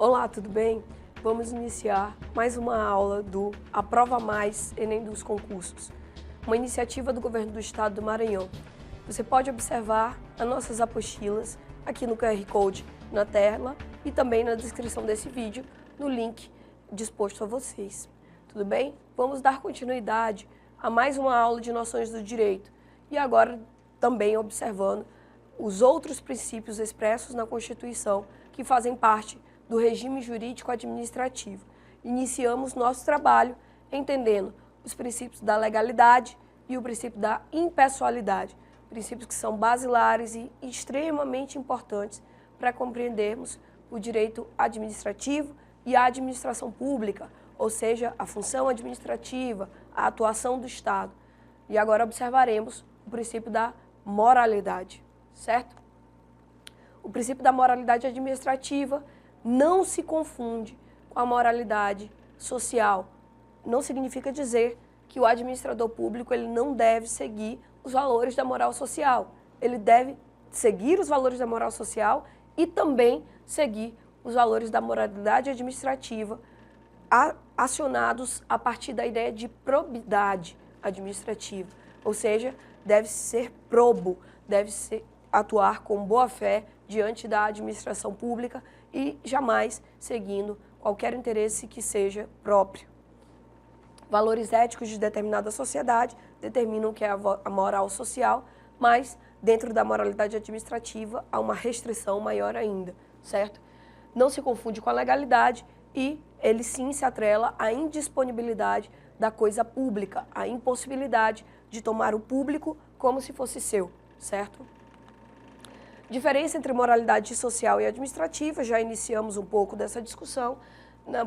Olá, tudo bem? Vamos iniciar mais uma aula do Aprova Mais Enem dos Concursos, uma iniciativa do Governo do Estado do Maranhão. Você pode observar as nossas apostilas aqui no QR Code na tela e também na descrição desse vídeo, no link disposto a vocês. Tudo bem? Vamos dar continuidade a mais uma aula de noções do direito e agora também observando os outros princípios expressos na Constituição que fazem parte do regime jurídico administrativo. Iniciamos nosso trabalho entendendo os princípios da legalidade e o princípio da impessoalidade, princípios que são basilares e extremamente importantes para compreendermos o direito administrativo e a administração pública, ou seja, a função administrativa, a atuação do Estado. E agora observaremos o princípio da moralidade, certo? O princípio da moralidade administrativa não se confunde com a moralidade social. Não significa dizer que o administrador público ele não deve seguir os valores da moral social. Ele deve seguir os valores da moral social e também seguir os valores da moralidade administrativa acionados a partir da ideia de probidade administrativa. Ou seja, deve ser probo, deve atuar com boa-fé diante da administração pública e jamais seguindo qualquer interesse que seja próprio. Valores éticos de determinada sociedade determinam o que é a moral social, mas dentro da moralidade administrativa há uma restrição maior ainda, certo? Não se confunde com a legalidade e ele sim se atrela à indisponibilidade da coisa pública, à impossibilidade de tomar o público como se fosse seu, certo? Diferença entre moralidade social e administrativa, já iniciamos um pouco dessa discussão.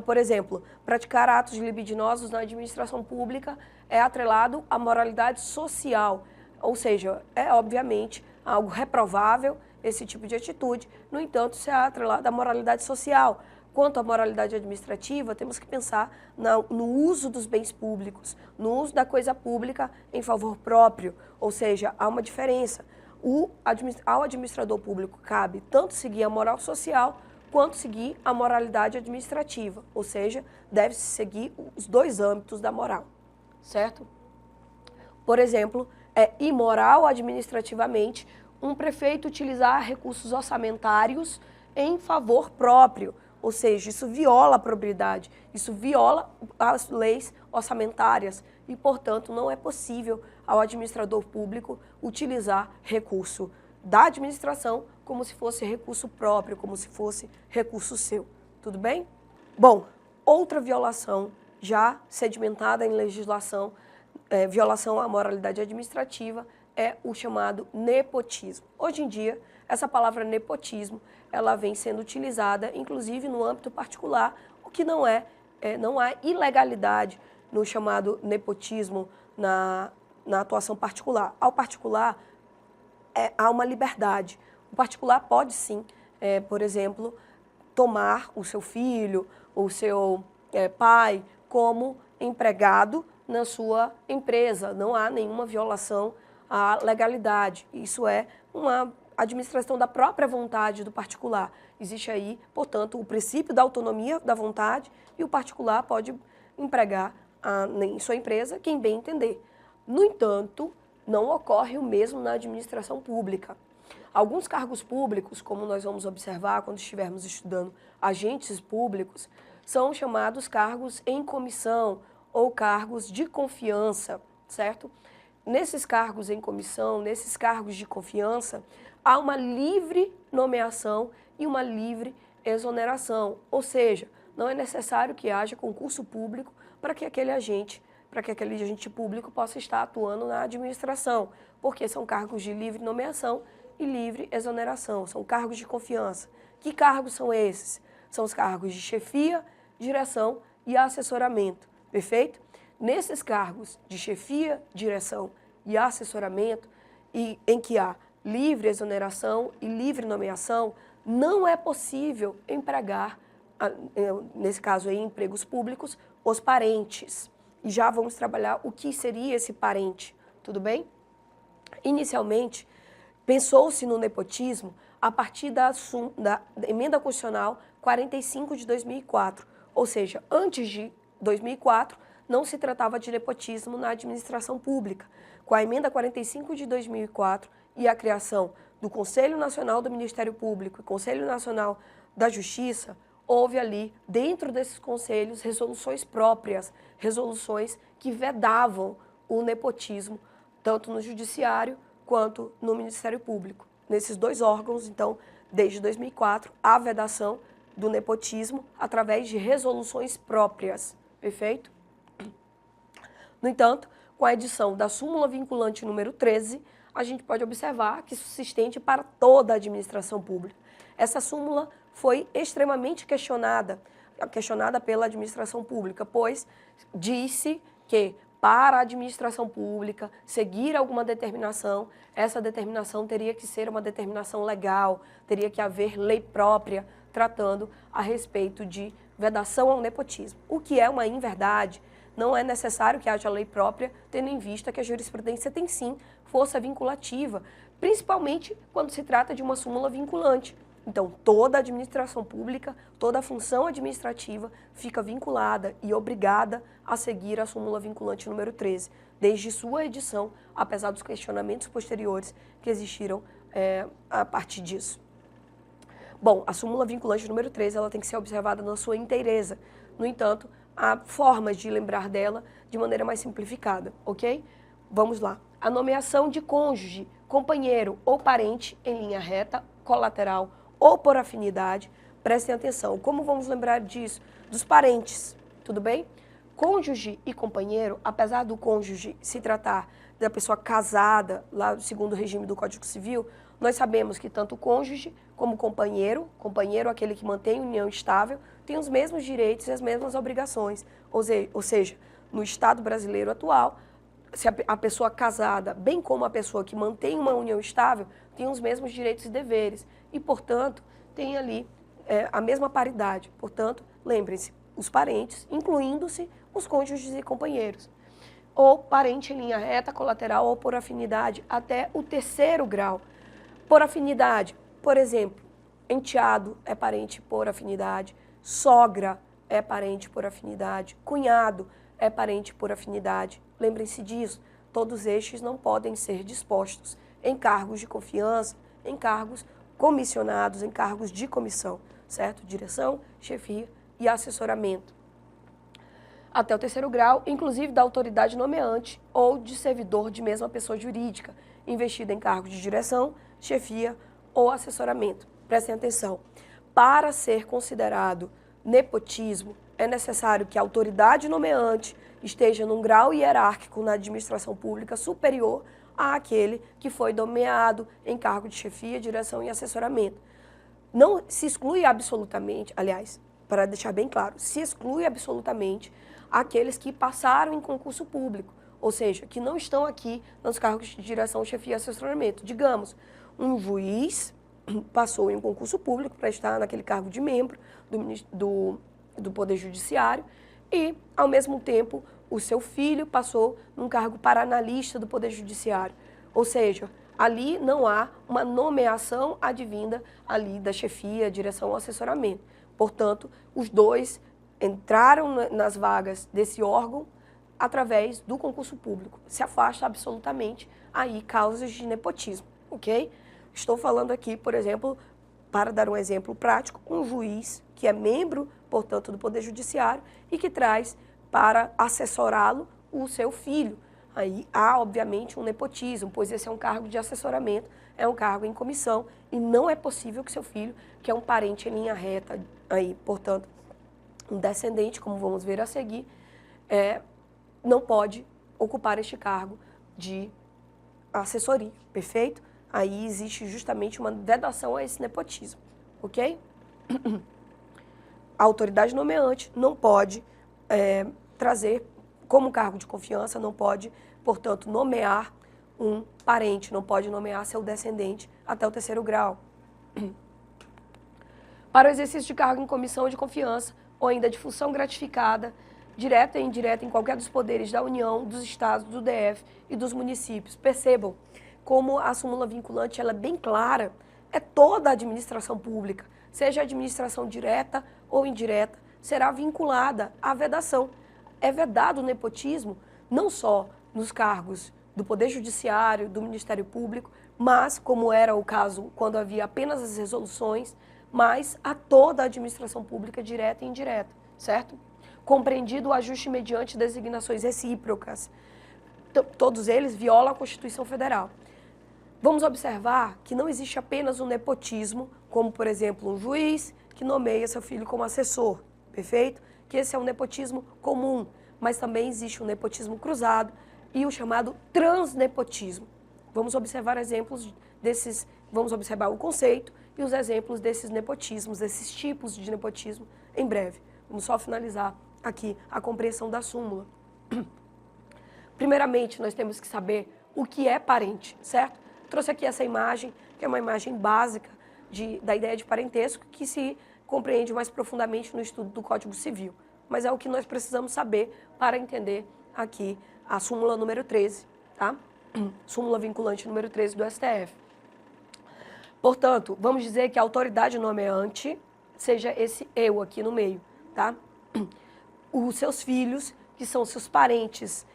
Por exemplo, praticar atos libidinosos na administração pública é atrelado à moralidade social, ou seja, é obviamente algo reprovável esse tipo de atitude, no entanto, isso é atrelado à moralidade social. Quanto à moralidade administrativa, temos que pensar no uso dos bens públicos, no uso da coisa pública em favor próprio, ou seja, há uma diferença. Ao administrador público cabe tanto seguir a moral social quanto seguir a moralidade administrativa, ou seja, deve-se seguir os dois âmbitos da moral, certo? Por exemplo, é imoral administrativamente um prefeito utilizar recursos orçamentários em favor próprio, ou seja, isso viola a probidade, isso viola as leis orçamentárias e, portanto, não é possível ao administrador público utilizar recurso da administração como se fosse recurso próprio, como se fosse recurso seu. Tudo bem? Bom, outra violação já sedimentada em legislação, violação à moralidade administrativa, é o chamado nepotismo. Hoje em dia, essa palavra nepotismo, ela vem sendo utilizada, inclusive, no âmbito particular, o que não há ilegalidade no chamado nepotismo na atuação particular. Ao particular, há uma liberdade. O particular pode, sim, por exemplo, tomar o seu filho, o seu pai, como empregado na sua empresa. Não há nenhuma violação à legalidade. Isso é uma administração da própria vontade do particular. Existe aí, portanto, o princípio da autonomia da vontade e o particular pode empregar em sua empresa quem bem entender. No entanto, não ocorre o mesmo na administração pública. Alguns cargos públicos, como nós vamos observar quando estivermos estudando agentes públicos, são chamados cargos em comissão ou cargos de confiança, certo? Nesses cargos em comissão, nesses cargos de confiança, há uma livre nomeação e uma livre exoneração, ou seja, não é necessário que haja concurso público para que aquele agente público possa estar atuando na administração, porque são cargos de livre nomeação e livre exoneração, são cargos de confiança. Que cargos são esses? São os cargos de chefia, direção e assessoramento, perfeito? Nesses cargos de chefia, direção e assessoramento, em que há livre exoneração e livre nomeação, não é possível empregar, nesse caso aí, empregos públicos, os parentes. E já vamos trabalhar o que seria esse parente, tudo bem? Inicialmente, Pensou-se no nepotismo a partir da Emenda Constitucional 45 de 2004, ou seja, antes de 2004 não se tratava de nepotismo na administração pública. Com a Emenda 45 de 2004 e a criação do Conselho Nacional do Ministério Público e Conselho Nacional da Justiça, houve ali, dentro desses conselhos, resoluções próprias, resoluções que vedavam o nepotismo, tanto no Judiciário quanto no Ministério Público. Nesses dois órgãos, então, desde 2004, há vedação do nepotismo através de resoluções próprias. Perfeito? No entanto, com a edição da súmula vinculante número 13, a gente pode observar que isso se estende para toda a administração pública. Essa súmula foi extremamente questionada pela administração pública, pois disse que para a administração pública seguir alguma determinação, essa determinação teria que ser uma determinação legal, teria que haver lei própria tratando a respeito de vedação ao nepotismo. O que é uma inverdade. Não é necessário que haja lei própria, tendo em vista que a jurisprudência tem sim força vinculativa, principalmente quando se trata de uma súmula vinculante. Então, toda a administração pública, toda a função administrativa fica vinculada e obrigada a seguir a súmula vinculante número 13, desde sua edição, apesar dos questionamentos posteriores que existiram a partir disso. Bom, a súmula vinculante número 13 ela tem que ser observada na sua inteireza. No entanto, há formas de lembrar dela de maneira mais simplificada, ok? Vamos lá. A nomeação de cônjuge, companheiro ou parente em linha reta, colateral ou por afinidade, prestem atenção. Como vamos lembrar disso? Dos parentes, tudo bem? Cônjuge e companheiro, apesar do cônjuge se tratar da pessoa casada, lá segundo o regime do Código Civil, nós sabemos que tanto o cônjuge como o companheiro aquele que mantém união estável, tem os mesmos direitos e as mesmas obrigações. Ou seja, no Estado brasileiro atual, se a pessoa casada, bem como a pessoa que mantém uma união estável, tem os mesmos direitos e deveres. E, portanto, tem ali a mesma paridade. Portanto, lembrem-se, os parentes, incluindo-se os cônjuges e companheiros. Ou parente em linha reta, colateral ou por afinidade, até o terceiro grau. Por afinidade, por exemplo, enteado é parente por afinidade, sogra é parente por afinidade, cunhado é parente por afinidade. Lembrem-se disso, todos estes não podem ser dispostos em cargos de confiança, em cargos comissionados, em cargos de comissão, certo? Direção, chefia e assessoramento. Até o terceiro grau, inclusive da autoridade nomeante ou de servidor de mesma pessoa jurídica, investido em cargos de direção, chefia ou assessoramento. Prestem atenção. Para ser considerado nepotismo, é necessário que a autoridade nomeante esteja num grau hierárquico na administração pública superior àquele que foi nomeado em cargo de chefia, direção e assessoramento. Não se exclui absolutamente, aliás, para deixar bem claro, se exclui absolutamente aqueles que passaram em concurso público, ou seja, que não estão aqui nos cargos de direção, chefia e assessoramento. Digamos, um juiz passou em um concurso público para estar naquele cargo de membro do Poder Judiciário e, ao mesmo tempo, o seu filho passou num cargo para analista do Poder Judiciário. Ou seja, ali não há uma nomeação advinda ali da chefia, direção ou assessoramento. Portanto, os dois entraram nas vagas desse órgão através do concurso público. Se afasta absolutamente aí causas de nepotismo, ok? Estou falando aqui, por exemplo, para dar um exemplo prático, um juiz que é membro, portanto, do Poder Judiciário e que traz para assessorá-lo o seu filho. Aí há, obviamente, um nepotismo, pois esse é um cargo de assessoramento, é um cargo em comissão e não é possível que seu filho, que é um parente em linha reta, aí, portanto, um descendente, como vamos ver a seguir, não pode ocupar este cargo de assessoria, perfeito? Aí existe justamente uma vedação a esse nepotismo, ok? A autoridade nomeante não pode trazer como cargo de confiança, não pode, portanto, nomear um parente, não pode nomear seu descendente até o terceiro grau. Para o exercício de cargo em comissão de confiança ou ainda de função gratificada, direta e indireta em qualquer dos poderes da União, dos Estados, do DF e dos municípios. Percebam, como a súmula vinculante ela é bem clara, é toda a administração pública, seja administração direta ou indireta, será vinculada à vedação. É vedado o nepotismo não só nos cargos do Poder Judiciário, do Ministério Público, mas, como era o caso quando havia apenas as resoluções, mas a toda a administração pública direta e indireta, certo? Compreendido o ajuste mediante designações recíprocas. Todos eles violam a Constituição Federal. Vamos observar que não existe apenas um nepotismo, como, por exemplo, um juiz que nomeia seu filho como assessor, perfeito? Que esse é um nepotismo comum, mas também existe um nepotismo cruzado e o chamado transnepotismo. Vamos observar exemplos desses, vamos observar o conceito e os exemplos desses nepotismos, desses tipos de nepotismo em breve. Vamos só finalizar aqui a compreensão da súmula. Primeiramente, nós temos que saber o que é parente, certo? Trouxe aqui essa imagem, que é uma imagem básica da ideia de parentesco, que se compreende mais profundamente no estudo do Código Civil. Mas é o que nós precisamos saber para entender aqui a súmula número 13, tá? Súmula vinculante número 13 do STF. Portanto, vamos dizer que a autoridade nomeante seja esse eu aqui no meio, tá? Os seus filhos, que são seus parentes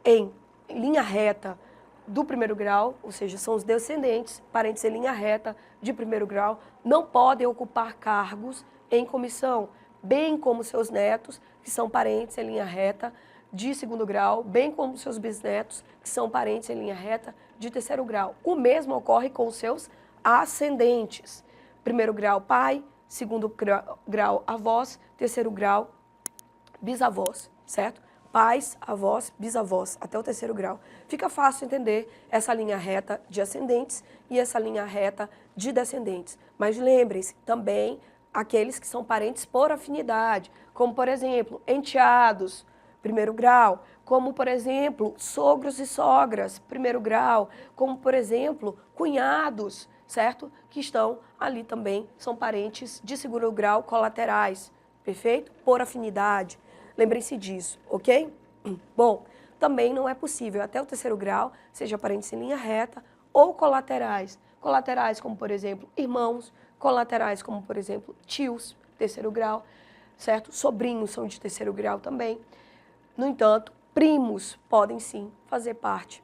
em linha reta do primeiro grau, ou seja, são os descendentes, parentes em linha reta de primeiro grau, não podem ocupar cargos em comissão, bem como seus netos, que são parentes em linha reta de segundo grau, bem como seus bisnetos, que são parentes em linha reta de terceiro grau. O mesmo ocorre com os seus ascendentes. Primeiro grau, pai, segundo grau, avós, terceiro grau, bisavós, certo? Pais, avós, bisavós, até o terceiro grau. Fica fácil entender essa linha reta de ascendentes e essa linha reta de descendentes. Mas lembrem-se também aqueles que são parentes por afinidade, como, por exemplo, enteados, primeiro grau, como, por exemplo, sogros e sogras, primeiro grau, como, por exemplo, cunhados, certo? Que estão ali também, são parentes de segundo grau colaterais, perfeito? Por afinidade. Lembrem-se disso, ok? Bom, também não é possível até o terceiro grau, seja parentes em linha reta ou colaterais. Colaterais como, por exemplo, irmãos, colaterais como, por exemplo, tios, terceiro grau, certo? Sobrinhos são de terceiro grau também. No entanto, primos podem sim fazer parte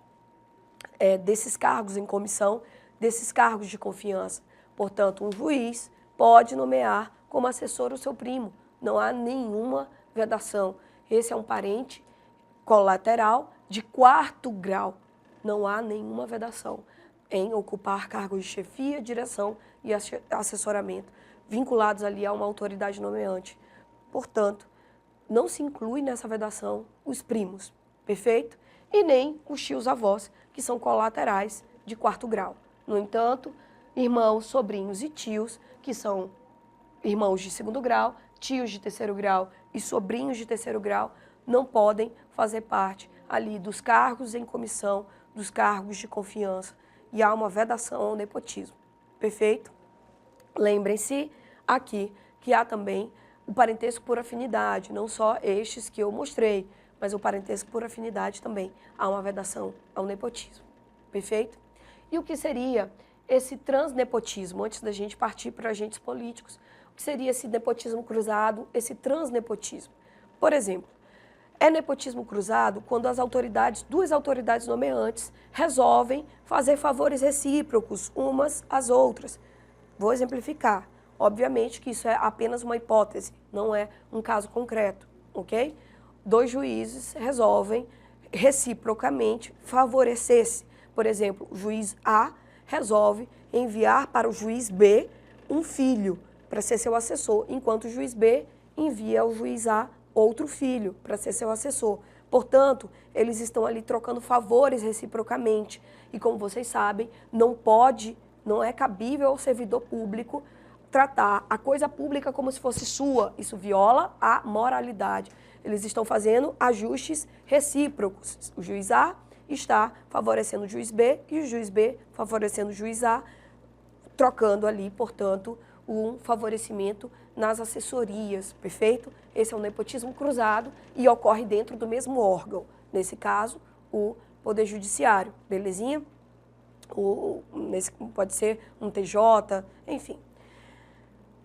desses cargos em comissão, desses cargos de confiança. Portanto, um juiz pode nomear como assessor o seu primo. Não há nenhuma vedação. Esse é um parente colateral de quarto grau. Não há nenhuma vedação em ocupar cargos de chefia, direção e assessoramento, vinculados ali a uma autoridade nomeante. Portanto, não se inclui nessa vedação os primos, perfeito? E nem os tios-avós, que são colaterais de quarto grau. No entanto, irmãos, sobrinhos e tios, que são irmãos de segundo grau, tios de terceiro grau e sobrinhos de terceiro grau, não podem fazer parte ali dos cargos em comissão, dos cargos de confiança, e há uma vedação ao nepotismo, perfeito? Lembrem-se aqui que há também o parentesco por afinidade, não só estes que eu mostrei, mas o parentesco por afinidade também há uma vedação ao nepotismo, perfeito? E o que seria esse transnepotismo, antes da gente partir para agentes políticos? O que seria esse nepotismo cruzado, esse transnepotismo? Por exemplo, é nepotismo cruzado quando as autoridades, duas autoridades nomeantes, resolvem fazer favores recíprocos umas às outras. Vou exemplificar. Obviamente que isso é apenas uma hipótese, não é um caso concreto, ok? Dois juízes resolvem reciprocamente favorecer-se. Por exemplo, o juiz A resolve enviar para o juiz B um filho para ser seu assessor, enquanto o juiz B envia ao juiz A outro filho para ser seu assessor. Portanto, eles estão ali trocando favores reciprocamente. E como vocês sabem, não é cabível ao servidor público tratar a coisa pública como se fosse sua. Isso viola a moralidade. Eles estão fazendo ajustes recíprocos. O juiz A está favorecendo o juiz B e o juiz B favorecendo o juiz A, trocando ali, portanto, um favorecimento nas assessorias, perfeito? Esse é um nepotismo cruzado e ocorre dentro do mesmo órgão, nesse caso, o Poder Judiciário, belezinha? pode ser um TJ, enfim.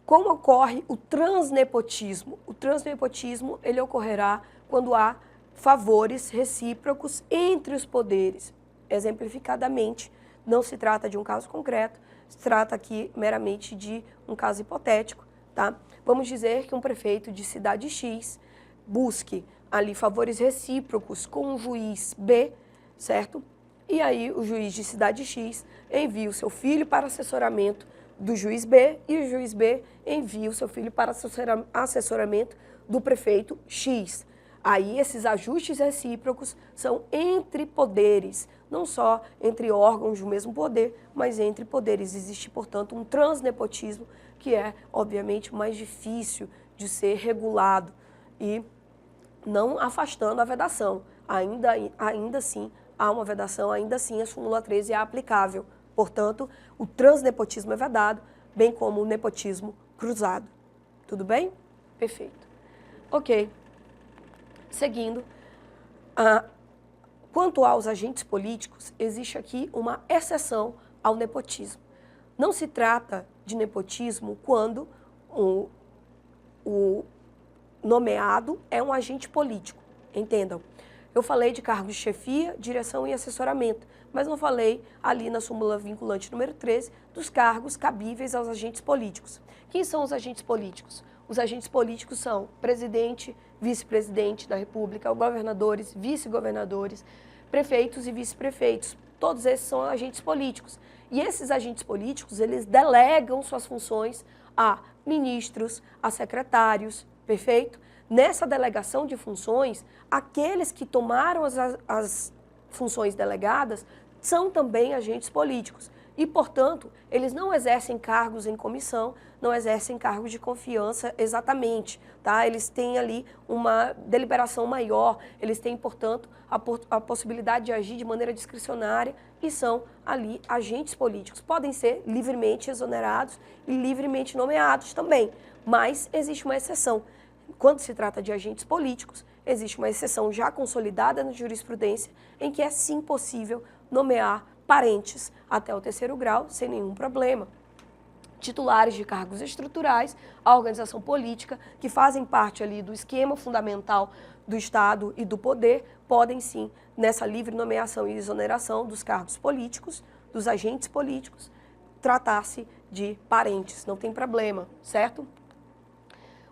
Como ocorre o transnepotismo? O transnepotismo ele ocorrerá quando há favores recíprocos entre os poderes. Exemplificadamente, não se trata de um caso concreto, se trata aqui meramente de um caso hipotético, tá? Vamos dizer que um prefeito de cidade X busque ali favores recíprocos com um juiz B, certo? E aí o juiz de cidade X envia o seu filho para assessoramento do juiz B e o juiz B envia o seu filho para assessoramento do prefeito X. Aí esses ajustes recíprocos são entre poderes, não só entre órgãos do mesmo poder, mas entre poderes. Existe, portanto, um transnepotismo que é, obviamente, mais difícil de ser regulado e não afastando a vedação. Ainda assim, há uma vedação, ainda assim a súmula 13 é aplicável. Portanto, o transnepotismo é vedado, bem como o nepotismo cruzado. Tudo bem? Perfeito. Ok. Seguindo, quanto aos agentes políticos, existe aqui uma exceção ao nepotismo. Não se trata de nepotismo quando o nomeado é um agente político. Entendam. Eu falei de cargos de chefia, direção e assessoramento, mas não falei ali na súmula vinculante número 13 dos cargos cabíveis aos agentes políticos. Quem são os agentes políticos? Os agentes políticos são presidente, vice-presidente da República, governadores, vice-governadores, prefeitos e vice-prefeitos. Todos esses são agentes políticos. E esses agentes políticos, eles delegam suas funções a ministros, a secretários, perfeito? Nessa delegação de funções, aqueles que tomaram as funções delegadas são também agentes políticos. E, portanto, eles não exercem cargos em comissão, não exercem cargos de confiança exatamente, tá? Eles têm ali uma deliberação maior, eles têm, portanto, a possibilidade de agir de maneira discricionária e são ali agentes políticos. Podem ser livremente exonerados e livremente nomeados também, mas existe uma exceção. Quando se trata de agentes políticos, existe uma exceção já consolidada na jurisprudência em que é sim possível nomear parentes até o 3º grau sem nenhum problema. Titulares de cargos estruturais, a organização política, que fazem parte ali do esquema fundamental do Estado e do poder, podem sim, nessa livre nomeação e exoneração dos cargos políticos, dos agentes políticos, tratar-se de parentes, não tem problema, certo?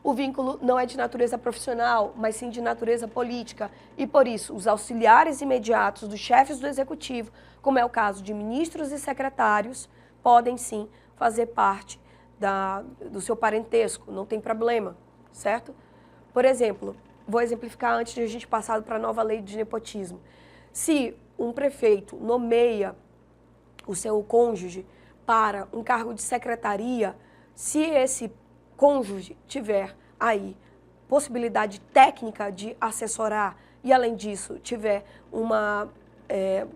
O vínculo não é de natureza profissional, mas sim de natureza política e, por isso, os auxiliares imediatos dos chefes do Executivo, como é o caso de ministros e secretários, podem sim fazer parte do seu parentesco, não tem problema, certo? Por exemplo, vou exemplificar antes de a gente passar para a nova lei de nepotismo. Se um prefeito nomeia o seu cônjuge para um cargo de secretaria, se esse cônjuge tiver aí possibilidade técnica de assessorar e, além disso, tiver uma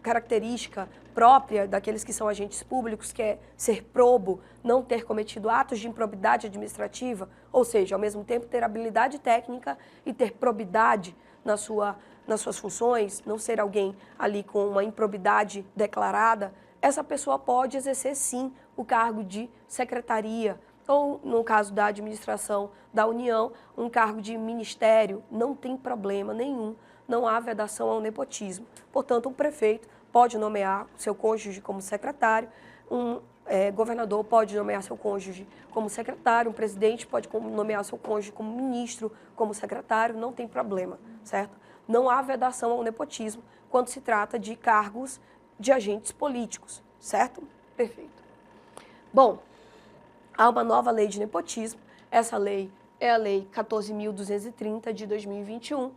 característica própria daqueles que são agentes públicos, que é ser probo, não ter cometido atos de improbidade administrativa, ou seja, ao mesmo tempo ter habilidade técnica e ter probidade nas suas funções, não ser alguém ali com uma improbidade declarada, essa pessoa pode exercer sim o cargo de secretaria, ou, no caso da administração da União, um cargo de ministério, não tem problema nenhum, não há vedação ao nepotismo. Portanto, um prefeito pode nomear seu cônjuge como secretário, um governador pode nomear seu cônjuge como secretário, um presidente pode nomear seu cônjuge como ministro, como secretário, não tem problema, certo? Não há vedação ao nepotismo quando se trata de cargos de agentes políticos, certo? Perfeito. Bom, há uma nova lei de nepotismo, essa lei é a Lei 14.230 de 2021,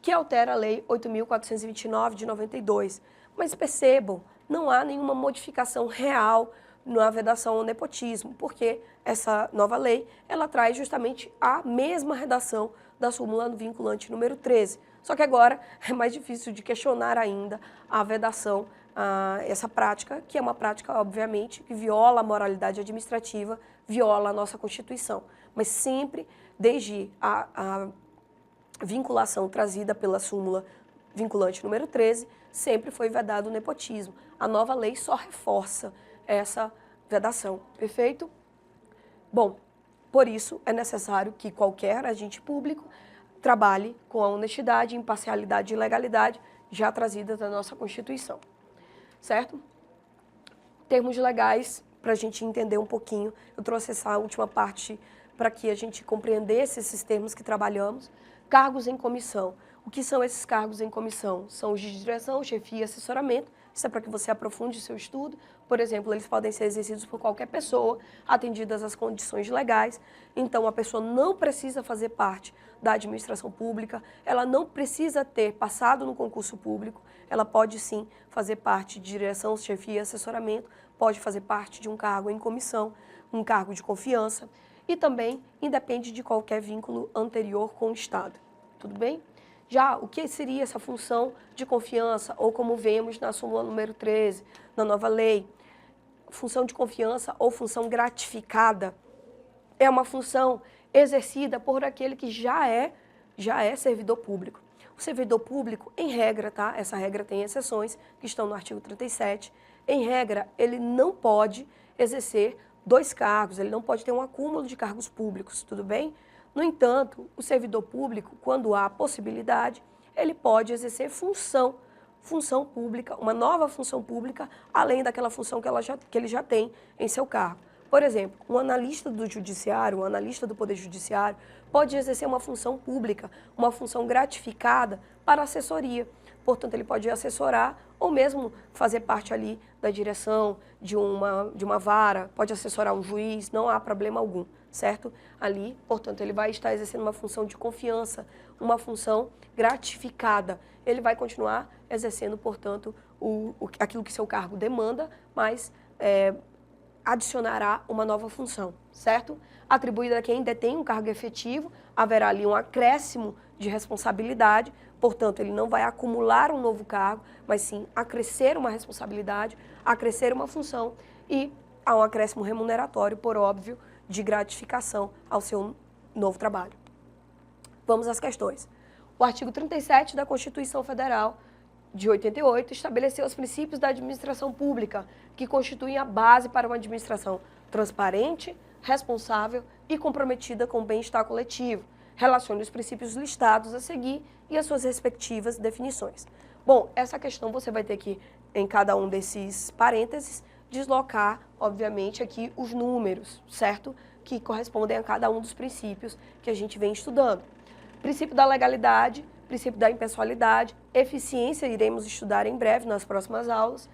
que altera a Lei 8.429 de 92. Mas percebam, não há nenhuma modificação real na vedação ao nepotismo, porque essa nova lei, ela traz justamente a mesma redação da súmula vinculante número 13. Só que agora é mais difícil de questionar ainda a vedação essa prática, que é uma prática, obviamente, que viola a moralidade administrativa, viola a nossa Constituição. Mas sempre, desde a vinculação trazida pela súmula vinculante número 13, sempre foi vedado o nepotismo. A nova lei só reforça essa vedação, perfeito? Bom, por isso é necessário que qualquer agente público trabalhe com a honestidade, imparcialidade e legalidade já trazidas da nossa Constituição, certo? Termos legais, para a gente entender um pouquinho, eu trouxe essa última parte para que a gente compreendesse esses termos que trabalhamos. Cargos em comissão. O que são esses cargos em comissão? São os de direção, chefia e assessoramento. Isso é para que você aprofunde seu estudo. Por exemplo, eles podem ser exercidos por qualquer pessoa, atendidas as condições legais. Então, a pessoa não precisa fazer parte da administração pública, ela não precisa ter passado no concurso público, ela pode sim fazer parte de direção, chefia e assessoramento, pode fazer parte de um cargo em comissão, um cargo de confiança e também independe de qualquer vínculo anterior com o Estado. Tudo bem? Já o que seria essa função de confiança, ou como vemos na súmula número 13, na nova lei, função de confiança ou função gratificada, é uma função exercida por aquele que já é servidor público. O servidor público, em regra, tá? Essa regra tem exceções, que estão no artigo 37, em regra, ele não pode exercer 2 cargos, ele não pode ter um acúmulo de cargos públicos, tudo bem? No entanto, o servidor público, quando há possibilidade, ele pode exercer função pública, uma nova função pública, além daquela função que ele já tem em seu cargo. Por exemplo, um analista do judiciário, um analista do Poder Judiciário, pode exercer uma função pública, uma função gratificada para assessoria. Portanto, ele pode assessorar ou mesmo fazer parte ali da direção de uma vara, pode assessorar um juiz, não há problema algum, certo? Ali, portanto, ele vai estar exercendo uma função de confiança, uma função gratificada. Ele vai continuar exercendo, portanto, aquilo que seu cargo demanda, mas adicionará uma nova função, certo? Atribuída a quem detém um cargo efetivo, haverá ali um acréscimo de responsabilidade, portanto, ele não vai acumular um novo cargo, mas sim acrescer uma responsabilidade, acrescer uma função e há um acréscimo remuneratório, por óbvio, de gratificação ao seu novo trabalho. Vamos às questões. O artigo 37 da Constituição Federal de 88 estabeleceu os princípios da administração pública, que constituem a base para uma administração transparente, responsável e comprometida com o bem-estar coletivo. Relacione os princípios listados a seguir e as suas respectivas definições. Bom, essa questão você vai ter que, em cada um desses parênteses, deslocar, obviamente, aqui os números, certo? Que correspondem a cada um dos princípios que a gente vem estudando. Princípio da legalidade, princípio da impessoalidade, eficiência, iremos estudar em breve nas próximas aulas,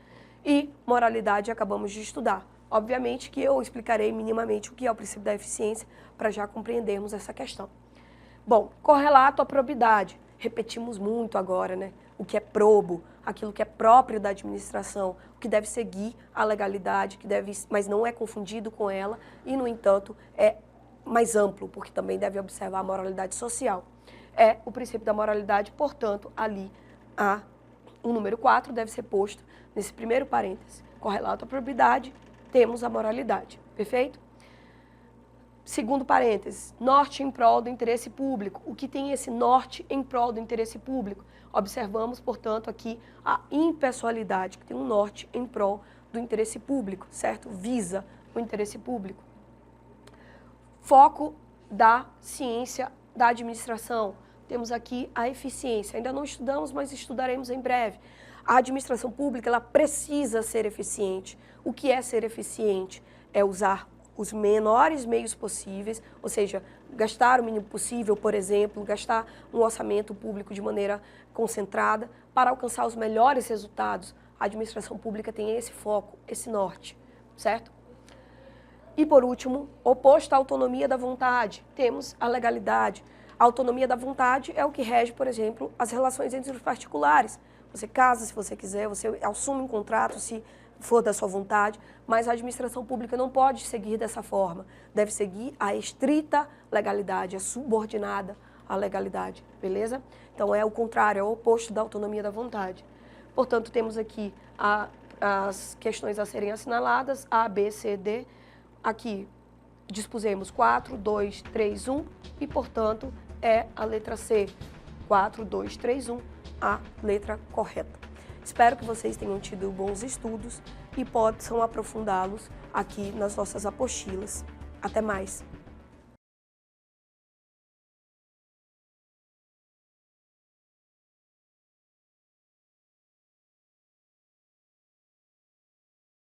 e moralidade acabamos de estudar. Obviamente que eu explicarei minimamente o que é o princípio da eficiência para já compreendermos essa questão. Bom, correlato à probidade. Repetimos muito agora, né? O que é probo, aquilo que é próprio da administração, o que deve seguir a legalidade, mas não é confundido com ela e, no entanto, é mais amplo, porque também deve observar a moralidade social. É o princípio da moralidade, portanto, ali o número 4 deve ser posto nesse primeiro parêntese. Correlato à probidade, temos a moralidade, perfeito? Segundo parênteses, norte em prol do interesse público. O que tem esse norte em prol do interesse público? Observamos, portanto, aqui a impessoalidade, que tem um norte em prol do interesse público, certo? Visa o interesse público. Foco da ciência da administração. Temos aqui a eficiência. Ainda não estudamos, mas estudaremos em breve. A administração pública, ela precisa ser eficiente. O que é ser eficiente? É usar os menores meios possíveis, ou seja, gastar o mínimo possível, por exemplo, gastar um orçamento público de maneira concentrada para alcançar os melhores resultados. A administração pública tem esse foco, esse norte, certo? E, por último, oposto à autonomia da vontade, temos a legalidade. A autonomia da vontade é o que rege, por exemplo, as relações entre os particulares. Você casa se você quiser, você assume um contrato se for da sua vontade, mas a administração pública não pode seguir dessa forma. Deve seguir a estrita legalidade, é subordinada à legalidade, beleza? Então, é o contrário, é o oposto da autonomia da vontade. Portanto, temos aqui as questões a serem assinaladas, A, B, C, D. Aqui dispusemos 4, 2, 3, 1 e, portanto, é a letra C. 4231, a letra correta. Espero que vocês tenham tido bons estudos e possam aprofundá-los aqui nas nossas apostilas. Até mais!